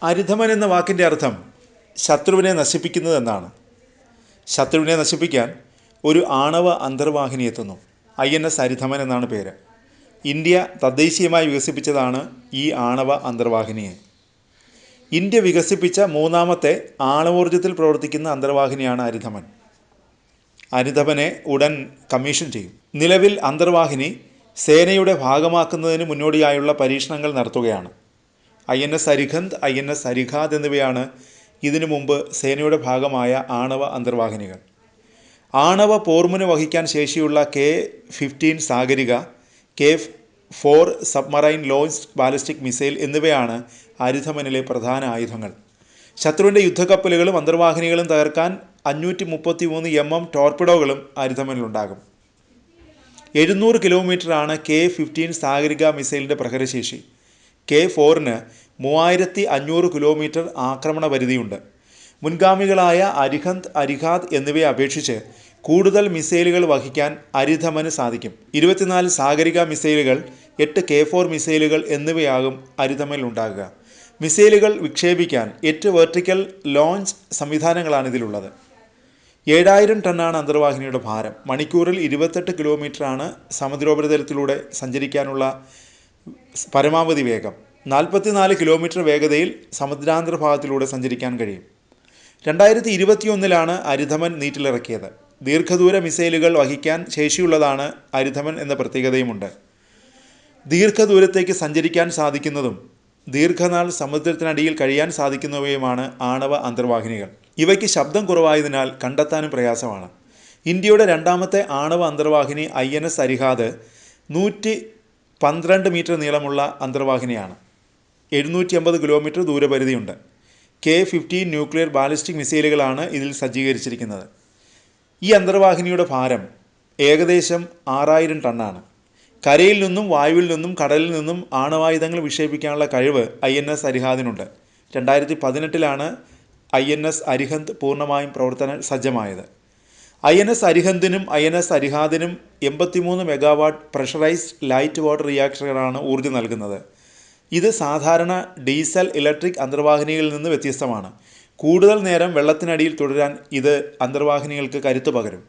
അരിധമൻ എന്ന വാക്കിൻ്റെ അർത്ഥം ശത്രുവിനെ നശിപ്പിക്കുന്നതെന്നാണ്. ശത്രുവിനെ നശിപ്പിക്കാൻ ഒരു ആണവ അന്തർവാഹിനി എത്തുന്നു. INS അരിധമൻ എന്നാണ് പേര്. ഇന്ത്യ തദ്ദേശീയമായി വികസിപ്പിച്ചതാണ് ഈ ആണവ അന്തർവാഹിനിയെ. ഇന്ത്യ വികസിപ്പിച്ച മൂന്നാമത്തെ ആണവോർജ്ജത്തിൽ പ്രവർത്തിക്കുന്ന അന്തർവാഹിനിയാണ് അരിധമൻ. അരിധമനെ ഉടൻ കമ്മീഷൻ ചെയ്യും. നിലവിൽ അന്തർവാഹിനി സേനയുടെ ഭാഗമാക്കുന്നതിന് മുന്നോടിയായുള്ള പരീക്ഷണങ്ങൾ നടത്തുകയാണ്. INS അരിഹന്ത്, INS അരിഘാത് എന്നിവയാണ് ഇതിനു മുമ്പ് സേനയുടെ ഭാഗമായ ആണവ അന്തർവാഹിനികൾ. ആണവ പോർമുന വഹിക്കാൻ ശേഷിയുള്ള K-15 Sagarika, K-4 submarine launched ballistic missile എന്നിവയാണ് അരിധമനിലെ പ്രധാന ആയുധങ്ങൾ. ശത്രുവിൻ്റെ യുദ്ധക്കപ്പലുകളും അന്തർവാഹിനികളും തകർക്കാൻ 533 mm ടോർപിഡോകളും അരിധമനിലുണ്ടാകും. 700 കിലോമീറ്ററാണ് K-15 സാഗരിക മിസൈലിൻ്റെ പ്രഹരശേഷി. K-4ന് 3500 കിലോമീറ്റർ ആക്രമണ പരിധിയുണ്ട്. മുൻഗാമികളായ അരിഹന്ത്, അരിഘാത് എന്നിവയെ അപേക്ഷിച്ച് കൂടുതൽ മിസൈലുകൾ വഹിക്കാൻ അരിധമന് സാധിക്കും. 24 സാഗരിക മിസൈലുകൾ, 8 K-4 മിസൈലുകൾ എന്നിവയാകും അരിധമനിലുണ്ടാകുക. മിസൈലുകൾ വിക്ഷേപിക്കാൻ 8 വെർട്ടിക്കൽ ലോഞ്ച് സംവിധാനങ്ങളാണ് ഇതിലുള്ളത്. 7000 ടണ്ണാണ് അന്തർവാഹിനിയുടെ ഭാരം. മണിക്കൂറിൽ 28 കിലോമീറ്ററാണ് സമുദ്രോപരിതലത്തിലൂടെ സഞ്ചരിക്കാനുള്ള പരമാവധി വേഗം. 44 കിലോമീറ്റർ വേഗതയിൽ സമുദ്രാന്തർഭാഗത്തിലൂടെ സഞ്ചരിക്കാൻ കഴിയും. 2021 അരിധമൻ നീറ്റിലിറക്കിയത്. ദീർഘദൂര മിസൈലുകൾ വഹിക്കാൻ ശേഷിയുള്ളതാണ് അരിധമൻ എന്ന പ്രത്യേകതയുമുണ്ട്. ദീർഘദൂരത്തേക്ക് സഞ്ചരിക്കാൻ സാധിക്കുന്നതും ദീർഘനാൾ സമുദ്രത്തിനടിയിൽ കഴിയാൻ സാധിക്കുന്നവയുമാണ് ആണവ അന്തർവാഹിനികൾ. ഇവയ്ക്ക് ശബ്ദം കുറവായതിനാൽ കണ്ടെത്താനും പ്രയാസമാണ്. ഇന്ത്യയുടെ രണ്ടാമത്തെ ആണവ അന്തർവാഹിനി INS അരിഹാത് 112 മീറ്റർ നീളമുള്ള അന്തർവാഹിനിയാണ്. 750 കിലോമീറ്റർ ദൂരപരിധിയുണ്ട്. K-15 ന്യൂക്ലിയർ ബാലിസ്റ്റിക് മിസൈലുകളാണ് ഇതിൽ സജ്ജീകരിച്ചിരിക്കുന്നത്. ഈ അന്തർവാഹിനിയുടെ ഭാരം ഏകദേശം 6000 ടണ്ണാണ്. കരയിൽ നിന്നും വായുവിൽ നിന്നും കടലിൽ നിന്നും ആണവായുധങ്ങൾ വിക്ഷേപിക്കാനുള്ള കഴിവ് INS അരിഹാതിനുണ്ട്. 2018 INS അരിഹന്ത് പൂർണ്ണമായും പ്രവർത്തന സജ്ജമായത്. INS അരിഹന്തിനും INS അരിഹാതിനും 83 മെഗാവാട്ട് പ്രഷറൈസ്ഡ് ലൈറ്റ് വാട്ടർ റിയാക്ടറുകളാണ് ഊർജ്ജം നൽകുന്നത്. ഇത് സാധാരണ ഡീസൽ ഇലക്ട്രിക് അന്തർവാഹിനികളിൽ നിന്ന് വ്യത്യസ്തമാണ്. കൂടുതൽ നേരം വെള്ളത്തിനടിയിൽ തുടരാൻ ഇത് അന്തർവാഹിനികൾക്ക് കരുത്തു പകരും.